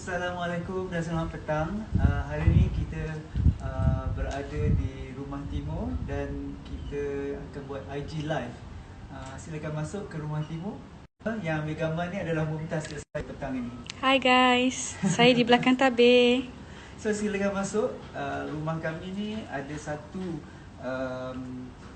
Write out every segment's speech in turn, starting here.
Assalamualaikum dan selamat petang. Hari ini kita berada di Rumah Timur dan kita akan buat IG live. Silakan masuk ke Rumah Timur. Yang ambil gambar ni adalah Mumtaz selesai petang ini. Hai guys, saya di belakang tabir. So silakan masuk. Rumah kami ni ada satu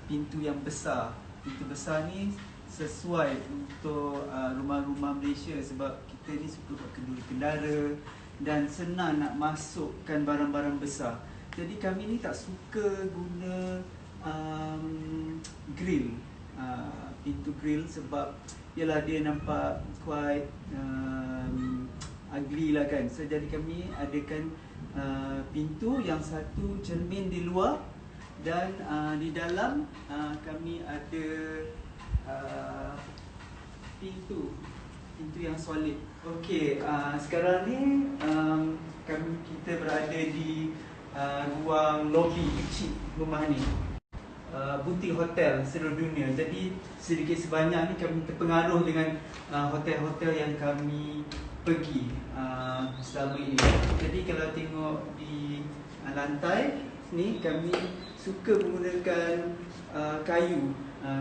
pintu yang besar. Pintu besar ni sesuai untuk rumah-rumah Malaysia sebab kita ni suka buat kenduri kendara dan senang nak masukkan barang-barang besar. Jadi kami ni tak suka guna grill, pintu grill sebab yalah dia nampak quite ugly lah kan. So jadi kami adakan pintu yang satu cermin di luar dan di dalam kami ada pintu yang solid. Okey, sekarang ni kita berada di ruang lobi kecil rumah ni. Butik hotel seluruh dunia. Jadi sedikit sebanyak ni kami terpengaruh dengan hotel-hotel yang kami pergi selama ini. Jadi kalau tengok di lantai ni, kami suka menggunakan kayu.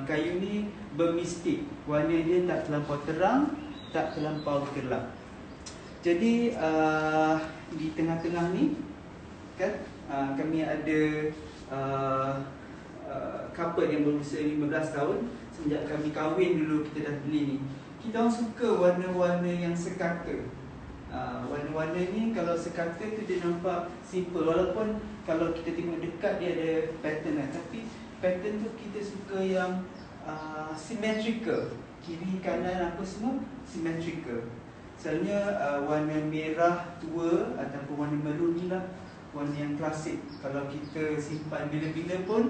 Kayu ni bermistik. Warna dia tak terlampau terang, tak terlampau gelap. Jadi di tengah-tengah ni kan kami ada carpet yang berusia 15 tahun. Sejak kami kahwin dulu kita dah beli ni. Kita orang suka warna-warna yang sekata. Warna-warna ni kalau sekata tu dia nampak simple. Walaupun kalau kita tengok dekat dia ada pattern lah. Tapi pattern tu kita suka yang symmetrical. Kiri kanan apa semua symmetrical. Misalnya warna merah tua ataupun warna maroon ni lah warna yang klasik. Kalau kita simpan bila-bila pun,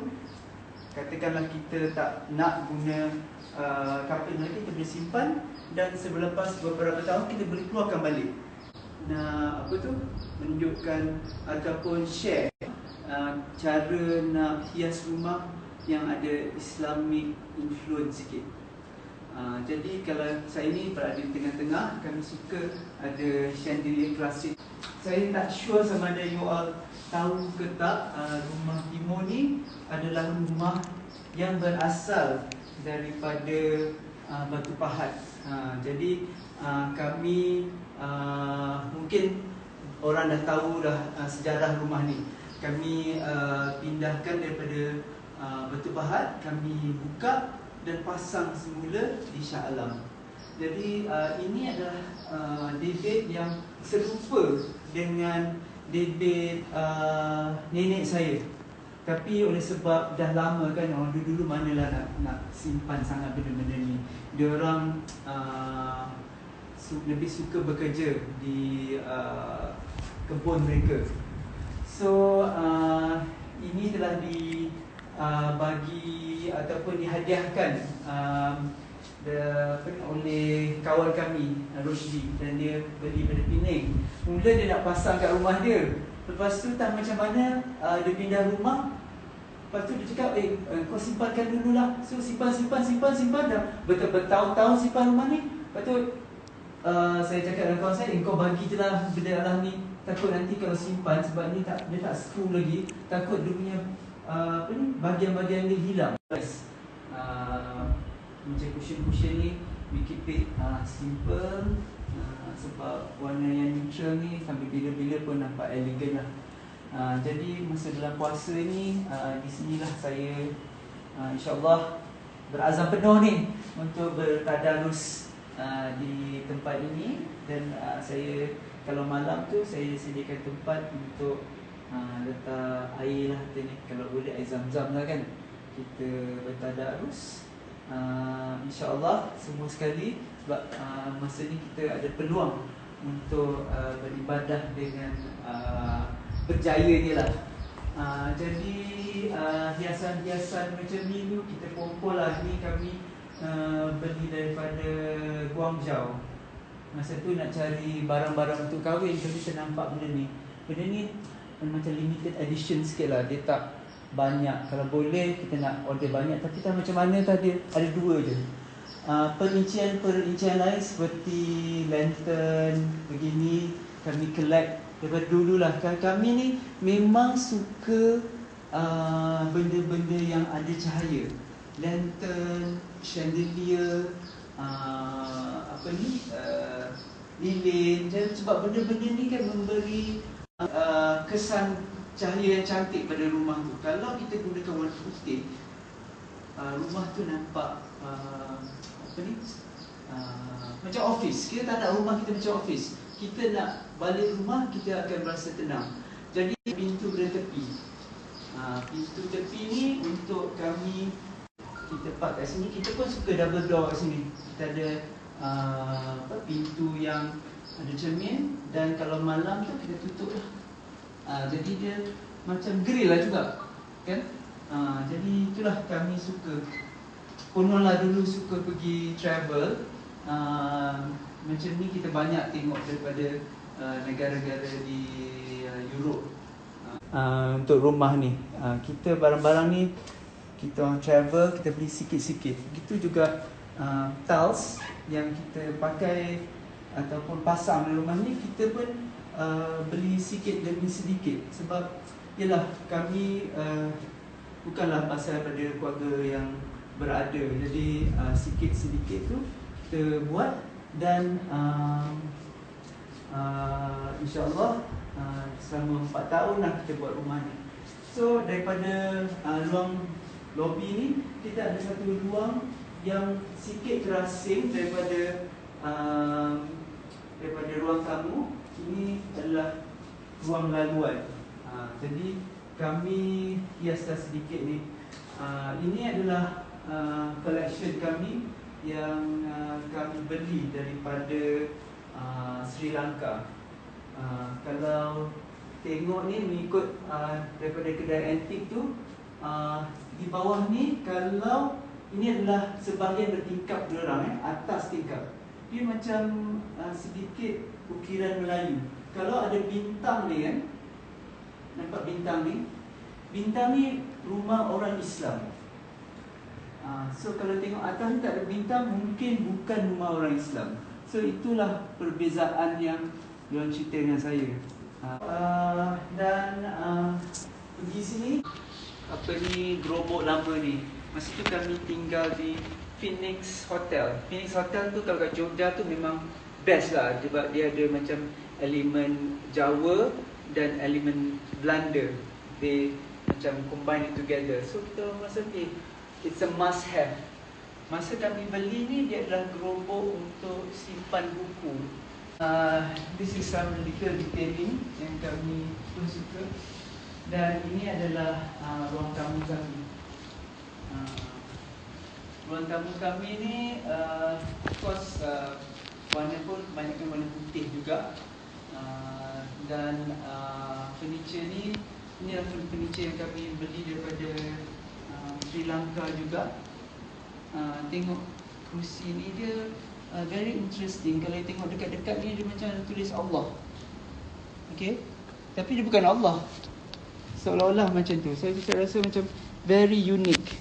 katakanlah kita tak nak guna carpet lagi, kita boleh simpan dan selepas beberapa tahun kita boleh keluarkan balik. Nah, apa tu? Menunjukkan ataupun share cara nak hias rumah yang ada Islamic influence sikit. Jadi kalau saya ni berada di tengah-tengah, kami suka ada chandelier klasik. Saya tak sure sama ada you all tahu ke tak, Rumah Timur ni adalah rumah yang berasal daripada Batu Pahat. Jadi kami mungkin orang dah tahu dah sejarah rumah ni. Kami pindahkan daripada Batu Pahat, kami buka dan pasang semula di Shah Alam. Jadi ini adalah debit yang serupa dengan debit nenek saya. Tapi oleh sebab dah lama kan, orang dulu manalah nak simpan sangat benda-benda ni. Diorang lebih suka bekerja di kebun mereka. So ini telah bagi ataupun dihadiahkan oleh kawan kami Rusdi, dan dia beli dari Penang. Mula dia nak pasang kat rumah dia. Lepas tu tak macam mana dia pindah rumah. Lepas tu dia cakap, kau simpankan dululah. So simpan dah bertahun-tahun simpan rumah ni. Lepas tu saya cakap dengan kawan saya, kau bagi je lah benda Allah ni. Takut nanti kalau simpan, sebab ni dia tak screw lagi, takut dia punya bahagian-bahagian dia hilang. Macam cushion ni we keep it simple, sebab warna yang neutral ni sampai bila-bila pun nampak elegan lah. Jadi masa dalam puasa ni, di sinilah saya insyaAllah berazam penuh ni untuk bertadarus di tempat ini. Dan saya kalau malam tu saya sediakan tempat untuk letak air lah ni. Kalau boleh air zam-zam lah kan, kita bertadarus insyaAllah semua sekali. Sebab masa ni kita ada peluang untuk beribadah dengan berjaya dia lah. Jadi hiasan-hiasan macam ni tu kita kumpul lah. Ni kami beli daripada Guangzhou. Masa tu nak cari barang-barang untuk kahwin, tapi ternampak benda ni. Benda ni macam limited edition sikit lah. Dia tak banyak. Kalau boleh kita nak order banyak, tapi tak macam mana tadi ada dua je. Perincian lain seperti lantern begini kami collect daripada dululah. Kami ni memang suka benda-benda yang ada cahaya, lantern, chandelier, lilin. Sebab benda-benda ni kan memberi kesan cahaya yang cantik pada rumah tu. Kalau kita gunakan warna putih, rumah tu nampak macam office. Kita tak nak rumah kita macam office. Kita nak balik rumah, kita akan rasa tenang. Jadi pintu bertepi. Pintu tepi ni untuk kami, kita park kat sini. Kita pun suka double door kat sini. Kita ada pintu yang ada cermin, dan kalau malam tu kita tutup lah. Jadi dia macam grill lah juga, kan? Jadi itulah kami suka. Kononlah dulu suka pergi travel. Macam ni kita banyak tengok daripada negara-negara di Europe. Untuk rumah ni, kita barang-barang ni kita orang travel, kita beli sikit-sikit. Begitu juga tiles yang kita pakai ataupun pasang di rumah ni, kita pun beli sikit demi sedikit. Sebab yelah, kami bukanlah pasal pada keluarga yang berada. Jadi sikit sedikit tu kita buat, dan insyaAllah selama 4 tahun lah kita buat rumah ni. So daripada ruang lobby ni, kita ada satu ruang yang sikit terasing daripada ruang tamu. Ini adalah ruang laluan. Jadi kami hiaskan sedikit ni. Ini adalah collection kami yang kami beli daripada Sri Lanka. Kalau tengok ni mengikut daripada kedai antik tu, di bawah ni, kalau ini adalah sebahagian bertingkap diorang, atas tingkap, dia macam sedikit ukiran Melayu. Kalau ada bintang ni kan, nampak bintang ni? Bintang ni rumah orang Islam. So kalau tengok atas ni tak ada bintang, mungkin bukan rumah orang Islam. So itulah perbezaan yang diorang cerita dengan saya. Dan pergi sini, gerobok lama ni. Masa tu kami tinggal di Phoenix Hotel. Phoenix Hotel tu kalau kat Jogja tu memang best lah, sebab dia ada macam elemen Jawa dan elemen Belanda. They macam combine it together. So kita rasa it's a must have. Masa kami beli ni, dia adalah gerobok untuk simpan buku. This is some little detailing yang kami pun suka. Dan ini adalah ruang tamu kami. Ruang tamu kami ni of course warna pun banyakkan warna putih juga. Dan furniture ni, ini adalah furniture yang kami beli daripada Sri Lanka juga. Tengok kerusi ni, dia very interesting. Kalau tengok dekat-dekat ni, dia macam tulis Allah. Okay, tapi dia bukan Allah, seolah-olah macam tu. Saya rasa macam very unique.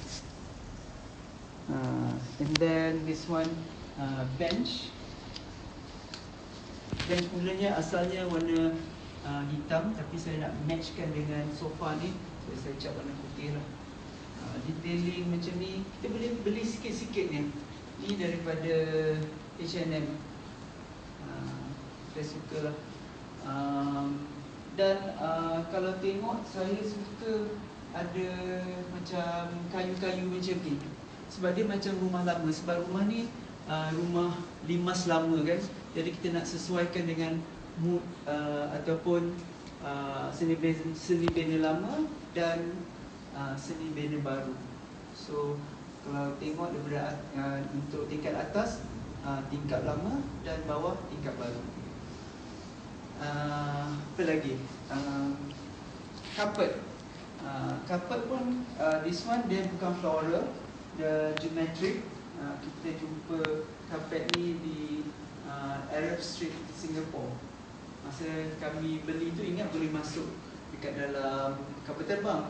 And then this one bench. Dan kulanya asalnya warna hitam, tapi saya nak matchkan dengan sofa ni, so saya cat warna putih lah. Detailing macam ni, kita boleh beli sikit-sikit ni. Ni daripada H&M. Saya suka lah. Dan kalau tengok, saya suka ada macam kayu-kayu macam ni. Sebab dia macam rumah lama. Sebab rumah ni rumah limas lama kan. Jadi kita nak sesuaikan dengan mood ataupun seni bina lama dan seni bina baru. So kalau tengok daripada untuk tingkat atas, tingkat lama, dan bawah tingkat baru. Apa lagi? Carpet. Carpet pun this one dia bukan floral, dia geometric. Kita jumpa carpet ni di Arab Street, Singapore. Masa kami beli tu, ingat boleh masuk dekat dalam kapal terbang.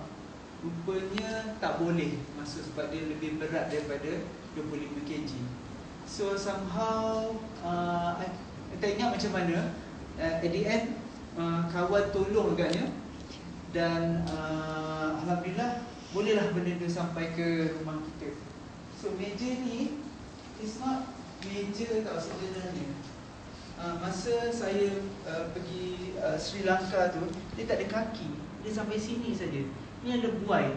Rupanya tak boleh masuk sebab dia lebih berat daripada 25 kg. So somehow I tak ingat macam mana, at the end kawan tolong agaknya. Dan Alhamdulillah bolehlah benda tu sampai ke rumah kita. So meja ni is not meja tau sebenarnya. Masa saya pergi Sri Lanka tu, dia tak ada kaki, dia sampai sini saja. Ni ada buai.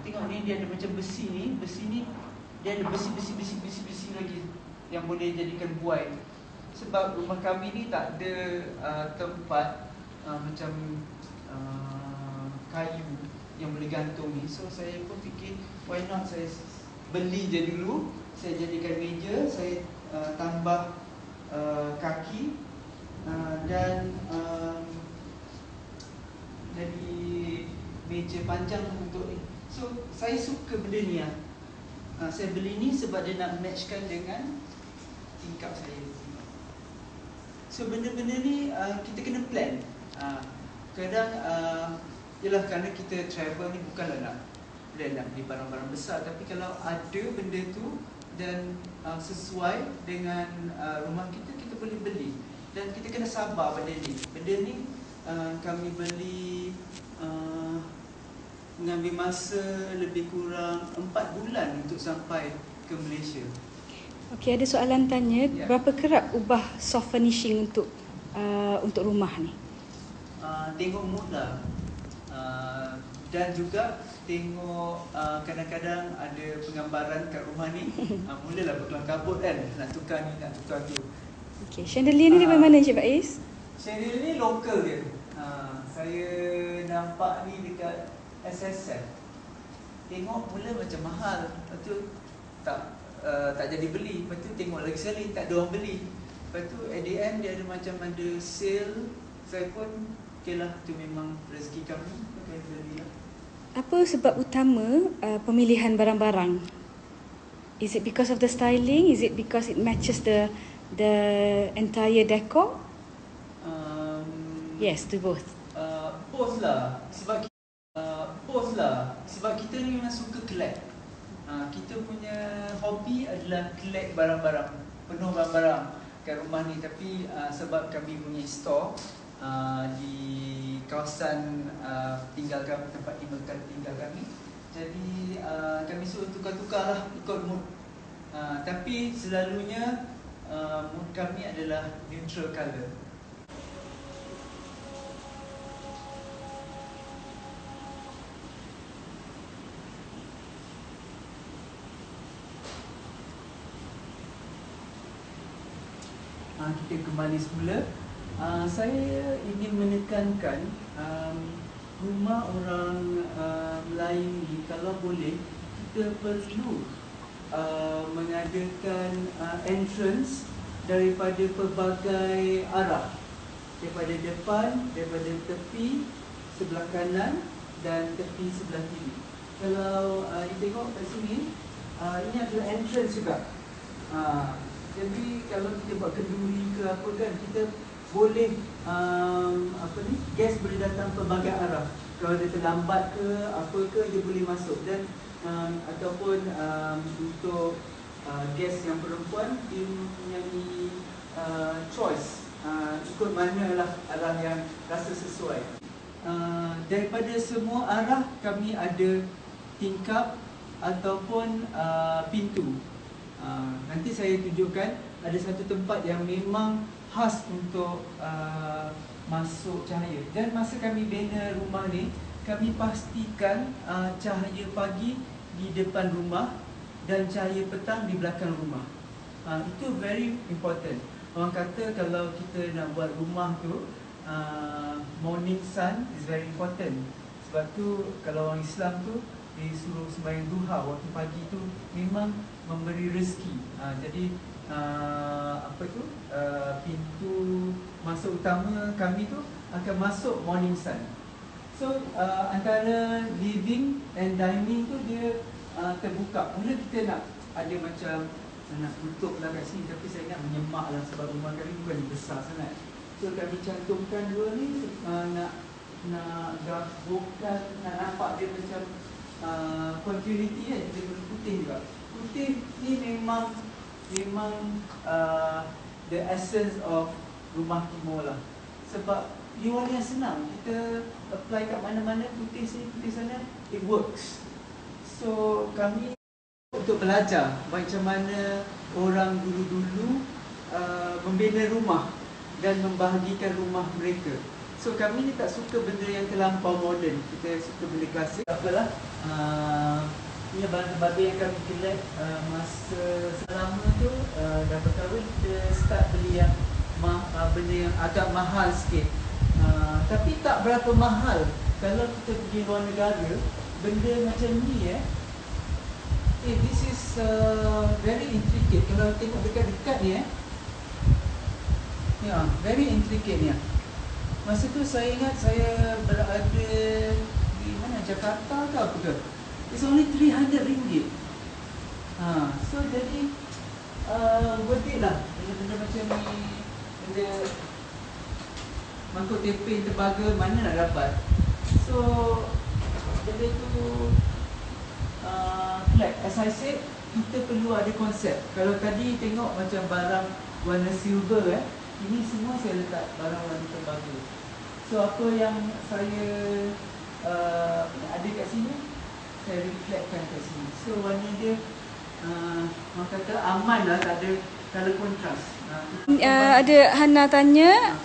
Tengok ni, dia ada macam besi ni dia ada besi lagi yang boleh jadikan buai. Sebab rumah kami ni tak ada tempat macam kayu yang boleh gantung ni. So saya pun fikir, why not saya beli je dulu, saya jadikan meja, saya tambah kaki dan jadi meja panjang untuk ni. So saya suka benda ni lah. Saya beli ni sebab dia nak matchkan dengan tingkap saya. So benda-benda ni kita kena plan. Kadang yelah, kerana kita travel ni bukanlah nak beli barang-barang besar, tapi kalau ada benda tu dan sesuai dengan rumah kita, kita boleh beli. Dan kita kena sabar pada ni. Benda ni kami beli mengambil masa lebih kurang 4 bulan untuk sampai ke Malaysia. Okey, ada soalan tanya, berapa kerap ubah soft furnishing untuk rumah ni? Tengok mood lah. Dan juga tengok kadang-kadang ada penggambaran kat rumah ni. Mulalah berkelang kabut kan, nak tukar ni, nak tukar tu. Okey, chandelier ni dari mana Encik Faiz? Chandelier ni lokal dia. Saya nampak ni dekat SSF. Tengok mula macam mahal, lepas tu tak jadi beli. Lepas tu tengok lagi sekali, tak ada orang beli. Lepas tu at the end dia ada macam ada sale. Saya pun okay lah, tu memang rezeki kami, pakai beli lah. Apa sebab utama pemilihan barang-barang? Is it because of the styling? Is it because it matches the entire decor? Yes, to both. Both lah. Sebab kita ni memang suka collect. Kita punya hobi adalah collect barang-barang, penuh barang-barang kat rumah ni. Tapi sebab kami punya store di kawasan tempat tinggal kami, jadi kami suruh tukar-tukar lah ikut mood. Tapi selalunya mood kami adalah neutral colour. Kita kembali semula. Saya ingin menekankan rumah orang Melayu ni, kalau boleh kita perlu mengadakan entrance daripada pelbagai arah, daripada depan, daripada tepi sebelah kanan dan tepi sebelah kiri. Kalau tengok kat sini, ini adalah entrance juga. Jadi kalau kita buat kenduri ke apa kan, kita boleh guest boleh datang pelbagai arah. Kalau dia terlambat ke apa ke, dia boleh masuk. Dan ataupun untuk guest yang perempuan, dia mempunyai choice ikut mana lah arah yang rasa sesuai. Daripada semua arah kami ada tingkap ataupun pintu. Nanti saya tunjukkan ada satu tempat yang memang khas untuk masuk cahaya. Dan masa kami bina rumah ni, kami pastikan cahaya pagi di depan rumah dan cahaya petang di belakang rumah. Itu very important. Orang kata kalau kita nak buat rumah tu, morning sun is very important. Sebab tu kalau orang Islam tu disuruh sembahyang duha waktu pagi tu memang memberi rezeki. Jadi pintu masuk utama kami tu akan masuk morning sun. So antara living and dining tu dia terbuka. Mula kita nak ada macam nak tutup lah kat sini, tapi saya ingat menyemak lah sebab rumah kami bukan besar sangat. So kami cantumkan dua ni nak gabungkan, nak nampak dia macam continuity kan. Kita guna putih juga. Putih ni memang the essence of rumah timur lah. Sebab dia warna yang senang, kita apply kat mana-mana, putih sini, putih sana, it works. So kami untuk belajar macam mana orang dulu-dulu membina rumah dan membahagikan rumah mereka. So kami ni tak suka benda yang terlampau moden, kita suka benda klasik. Apalah, ini benda-benda yang kami collect masa selama tu dah berkahwin, kita start beli yang benda yang agak mahal sikit. Tapi tak berapa mahal. Kalau kita pergi luar negara, benda macam ni this is very intricate. Kalau tengok dekat-dekat ni very intricate ni. Masa tu saya ingat saya berada di mana, Jakarta ke apa ke. It's only RM300. So jadi worth it lah. Benda-benda macam ni, benda mangkuk tepeng, tembaga, mana nak dapat. So benda tu like as I said, kita perlu ada konsep. Kalau tadi tengok macam barang warna silver ini semua saya letak barang warna tembaga. So apa yang saya ada kat sini, saya reflectkan kat sini. So warna dia orang kata aman lah, tak ada color contrast. Ada Hana tanya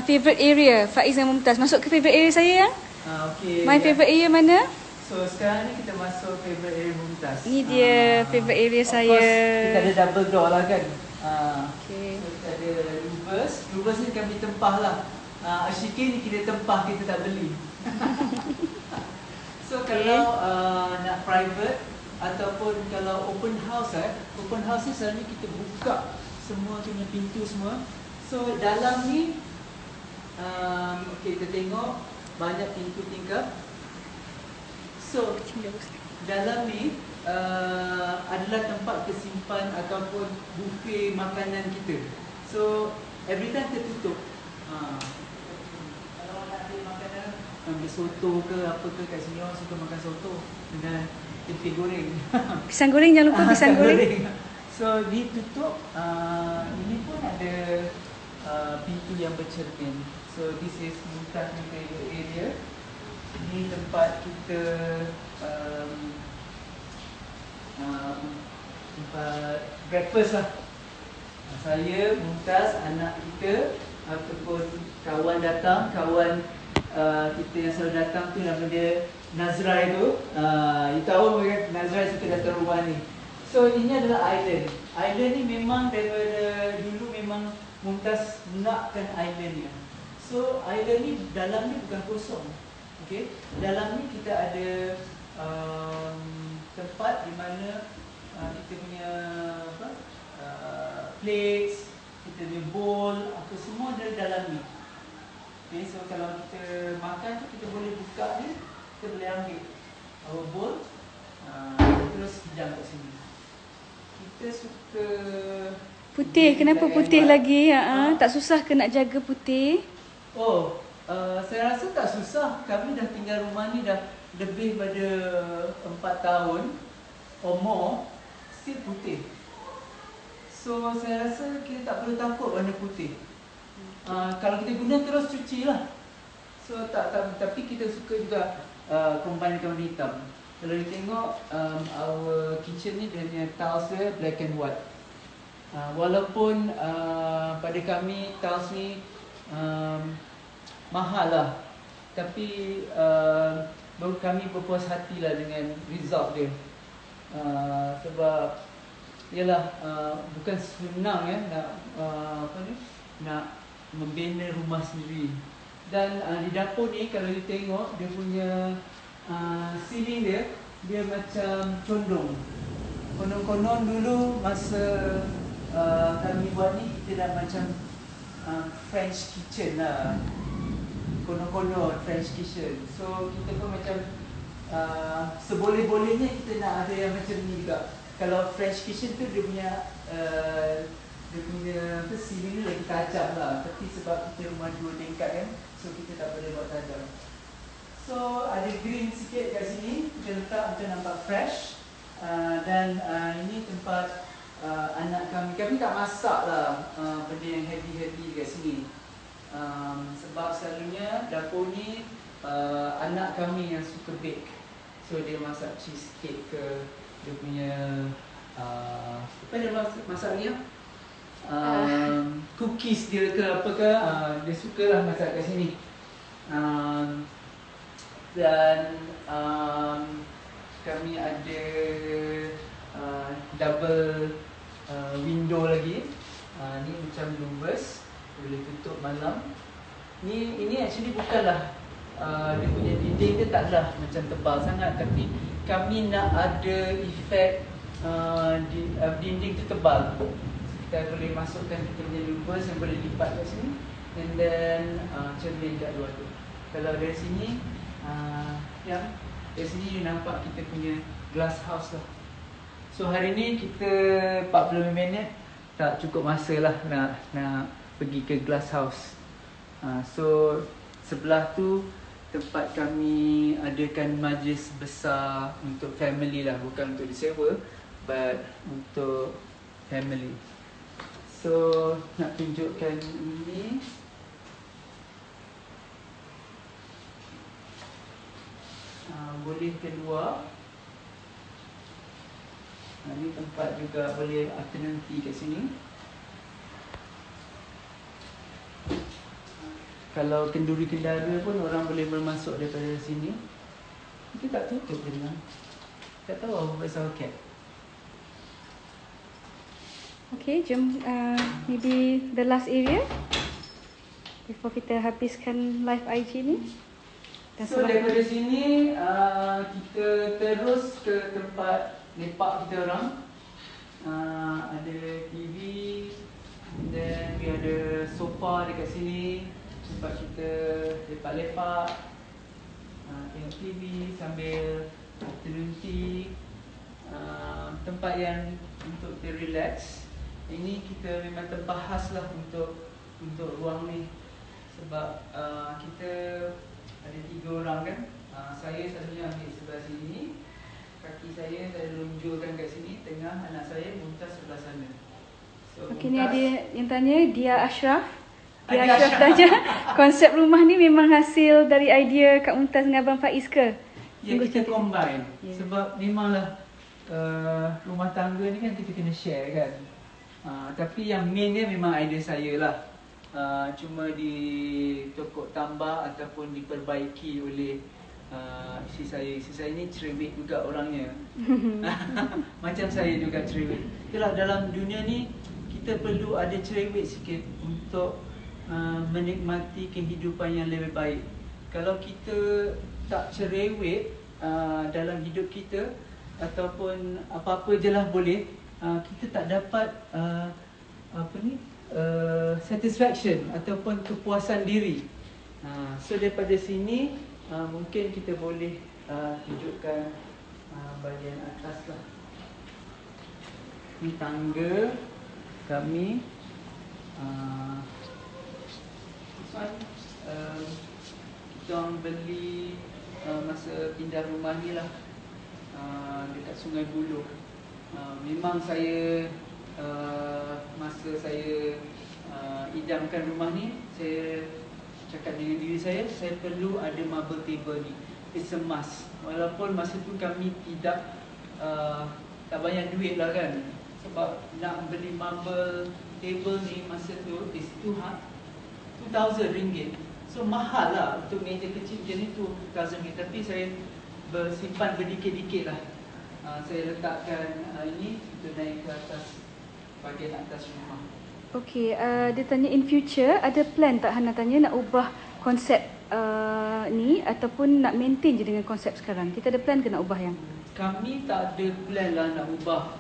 favorite area Faiz dan Mumtaz. Masuk ke favorite area saya Okay, My favorite area mana? So sekarang ni kita masuk favorite area Mumtaz. Ini dia favorite area saya. Of course kita ada double door lah kan. Okay. So kita ada Reverse ni kami tempah lah. Ashiki ni kita tempah, kita tak beli. So kalau nak private ataupun kalau open house open house ni selalunya kita buka semua punya pintu semua. So dalam ni okay, kita tengok banyak pintu tingkap. So dalam ni adalah tempat kesimpan ataupun buffet makanan kita. So every time tertutup. Kalau nak ambil makanan, ambil soto ke apa ke, kat sini orang suka makan soto dengan tempe goreng. Pisang goreng, jangan lupa pisang goreng. So ditutup. Ini pun ada pintu yang bercermin. So this is Mumtaz area. Ini tempat kita tempat breakfast lah. Saya, Mumtaz, anak kita ataupun kawan datang, kawan kita yang selalu datang tu nama dia Nazrai tu. You tahu Nazrai suka datang rumah ni. So ini adalah island. Island ni memang daripada dulu memang Mumtaz nakkan island ni. So island ni dalam ni bukan kosong. Okay, dalam ni kita ada tempat di mana kita punya plates, kita punya bowl, apa semua ada dalam ni. Okay, so kalau kita makan tu kita boleh buka ni, kita boleh ambil our bowl, terus hidang kat sini. Kita suka putih. Kenapa putih lagi? Tak susah ke nak jaga putih? Saya rasa tak susah. Kami dah tinggal rumah ni dah lebih pada 4 tahun or more, still putih. So saya rasa kita tak perlu takut warna putih. Kalau kita guna terus cuci lah. So tapi kita suka juga combine warna hitam. Kalau kita tengok our kitchen ni, dia punya tiles dia black and white. Walaupun pada kami tiles ni mahal lah, tapi kami berpuas hati lah dengan result dia. Sebab ialah bukan senang nak membina rumah sendiri. Dan di dapur ni kalau you tengok dia punya ceiling dia macam condong. Konon-konon dulu masa kami buat ni, kita dah macam French kitchen lah. Konon-konon French kitchen. So kita pun macam seboleh-bolehnya kita nak ada yang macam ni juga. Kalau French kitchen tu dia punya ceiling ni lagi tajam lah. Tapi sebab kita rumah 2 tingkat kan, so kita tak boleh buat tajam. So ada green sikit kat sini, kita letak macam nampak fresh. Dan ini tempat anak kami tak masak lah benda yang heavy-heavy dekat sini. Sebab selalunya dapur ni anak kami yang suka bake. So dia masak cheesecake ke, dia punya apa dia masak ni? Cookies dia ke apa ke, dia sukalah masak kat sini. Dan kami ada double window lagi. Ni macam louvers, boleh tutup malam. Ini actually bukanlah dia punya dinding dia taklah macam tebal sangat, tapi kami nak ada efek dinding tu tebal. Kita boleh masukkan kita punya louvers yang boleh lipat kat sini, and then cermin kat luar tu. Kalau dari sini dari sini you nampak kita punya glass house lah. So hari ni kita 45 minit tak cukup masa lah nak pergi ke glass house. So sebelah tu tempat kami adakan majlis besar untuk family lah, bukan untuk disewa, but untuk family. So nak tunjukkan ini. Boleh keluar. Ini tempat juga boleh afternoon tea kat sini. Kalau kenduri kendara pun orang boleh bermasuk daripada sini. Kita tak tutup je lah. Tak tahu apa pasal cat. Okay, jom maybe the last area before kita habiskan live IG ni. So daripada sini kita terus ke tempat lepak kita orang. Ada TV, then we ada sofa dekat sini, tempat kita lepak-lepak, tengok TV sambil afternoon tea. Tempat yang untuk kita relax. Ini kita memang terbahas lah untuk ruang ni. Sebab kita ada 3 orang kan. Saya selalunya ambil sebelah sini, kaki saya luncurkan kat sini, tengah anak saya Mumtaz sebelah sana. So, okay, ni ada yang tanya, Dia Ashraf. Dia Ashraf tanya, konsep rumah ni memang hasil dari idea Kak Mumtaz dengan Abang Faiz ke? Ya, kita combine. Yeah. Sebab memanglah rumah tangga ni kan kita kena share kan. Tapi yang main dia memang idea saya lah. Cuma ditokok tambah ataupun diperbaiki oleh isteri saya. Isteri saya ni cerewet juga orangnya. Macam saya juga cerewet. Itulah, dalam dunia ni kita perlu ada cerewet sikit untuk menikmati kehidupan yang lebih baik. Kalau kita tak cerewet dalam hidup kita, ataupun apa-apa je lah boleh, kita tak dapat satisfaction ataupun kepuasan diri. So daripada sini mungkin kita boleh tunjukkan bahagian atas lah. Ini tangga kami. This one kita orang beli masa pindah rumah ni lah, dekat Sungai Buloh. Memang saya masa saya idamkan rumah ni, saya cakap dengan diri saya perlu ada marble table ni. It's a must. Walaupun masa tu kami tak banyak duit lah kan. Sebab nak beli marble table ni masa tu is 2,000 ringgit. So mahal lah untuk meja kecil macam ni, 2,000 ringgit. Tapi saya bersimpan berdikit-dikit lah. Saya letakkan ini untuk naik ke atas, bahagian atas rumah. Okay, dia tanya in future ada plan tak, Hana tanya, nak ubah konsep ni ataupun nak maintain je dengan konsep sekarang? Kita ada plan ke nak ubah yang? Kami tak ada plan lah nak ubah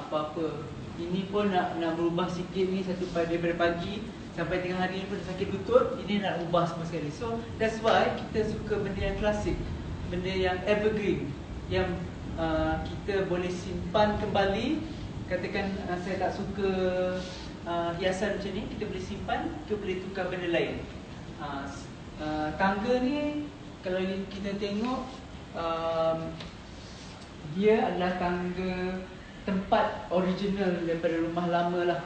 apa-apa. Ini pun nak berubah sikit ni, daripada pagi sampai tengah hari ni pun sakit lutut. Ini nak ubah semua sekali. So that's why kita suka benda yang klasik, benda yang evergreen, yang kita boleh simpan kembali. Katakan saya tak suka hiasan macam ni, kita boleh simpan, kita boleh tukar benda lain. Tangga ni kalau kita tengok, dia adalah tangga tempat original daripada rumah lama lah,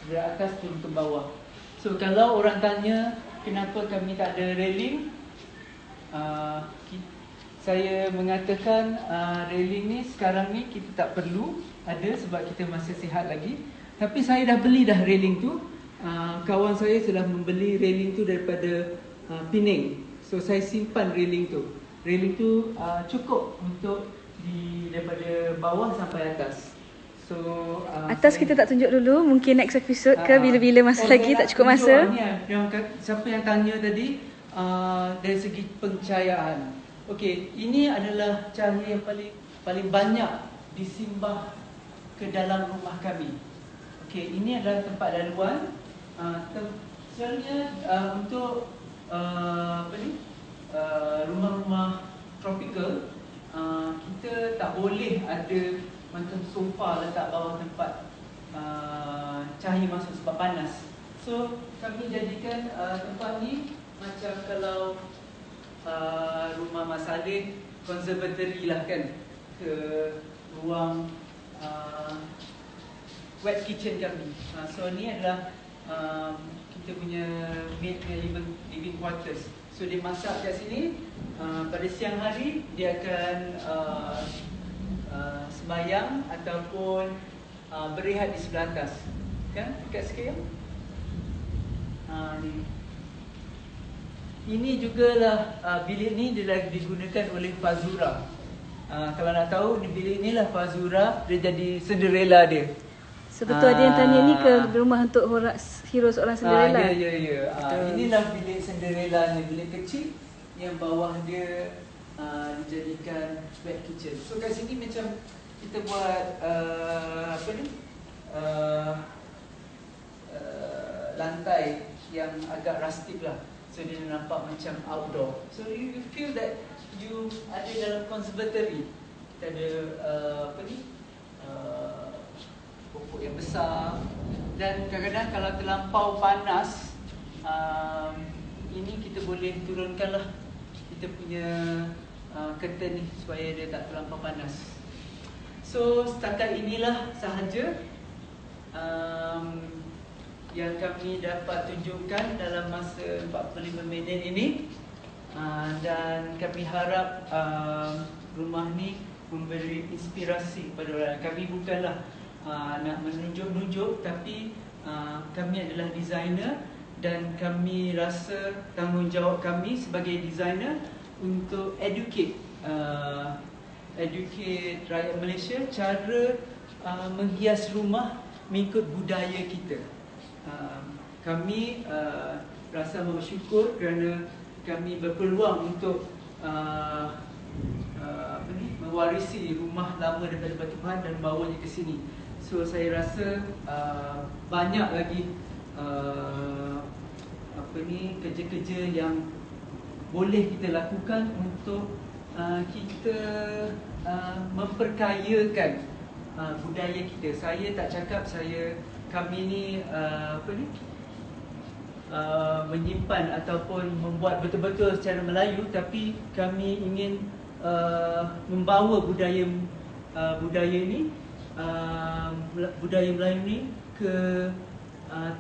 dari atas turun ke bawah. So kalau orang tanya kenapa kami tak ada railing, saya mengatakan railing ni sekarang ni kita tak perlu ada sebab kita masih sihat lagi. Tapi saya dah beli dah railing tu. Kawan saya telah membeli railing tu daripada Penang. So saya simpan railing tu. Railing tu cukup untuk daripada bawah sampai atas. So Atas kita tak tunjuk dulu, mungkin next episode ke bila-bila masa lagi tak cukup masa. Siapa yang tanya tadi dari segi pencahayaan. Okey, ini adalah cahaya yang paling banyak disimbah ke dalam rumah kami. Okey, ini adalah tempat laluan. Sebenarnya untuk rumah-rumah tropical, kita tak boleh ada macam sofa letak bawah tempat cahaya masuk sebab panas. So kami jadikan tempat ni macam kalau rumah Mas Saleh, conservatory lah kan, ke ruang wet kitchen kami. So ni adalah kita punya maid living quarters. So dia masak kat sini. Pada siang hari dia akan sembahyang ataupun berehat di sebelah atas. Kan? Dekat sikit ya. Ni. Ini jugalah bilik ni dia digunakan oleh Fazura. Kalau nak tahu, di bilik ni lah Fazura dia jadi Cinderella dia. Sebetul ada yang tanya ni ke rumah untuk hero seorang Cinderella? Ya. Inilah bilik Cinderella ni, bilik kecil yang bawah dia dijadikan wet kitchen. So kat sini macam kita buat lantai yang agak rustic lah. So dia nampak macam outdoor. So you feel that you ada dalam conservatory. Kita ada pokok yang besar. Dan kadang-kadang kalau terlampau panas, ini kita boleh turunkanlah kita punya curtain ni supaya dia tak terlampau panas. So setakat inilah sahaja yang kami dapat tunjukkan dalam masa 45 minit ini. Dan kami harap rumah ni memberi inspirasi kepada orang. Kami bukanlah nak menunjuk-nunjuk, tapi kami adalah designer dan kami rasa tanggungjawab kami sebagai designer untuk educate rakyat Malaysia cara menghias rumah mengikut budaya kita. Kami rasa bersyukur kerana kami berpeluang untuk mewarisi rumah lama daripada Batu Pahat dan bawanya ke sini. So saya rasa banyak lagi kerja-kerja yang boleh kita lakukan untuk kita memperkayakan budaya kita. Saya tak cakap kami ni menyimpan ataupun membuat betul-betul secara Melayu, tapi kami ingin membawa budaya ni, budaya Melayu ni ke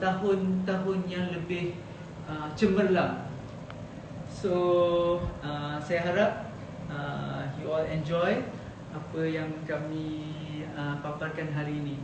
tahun-tahun yang lebih cemerlang. So saya harap you all enjoy apa yang kami paparkan hari ini.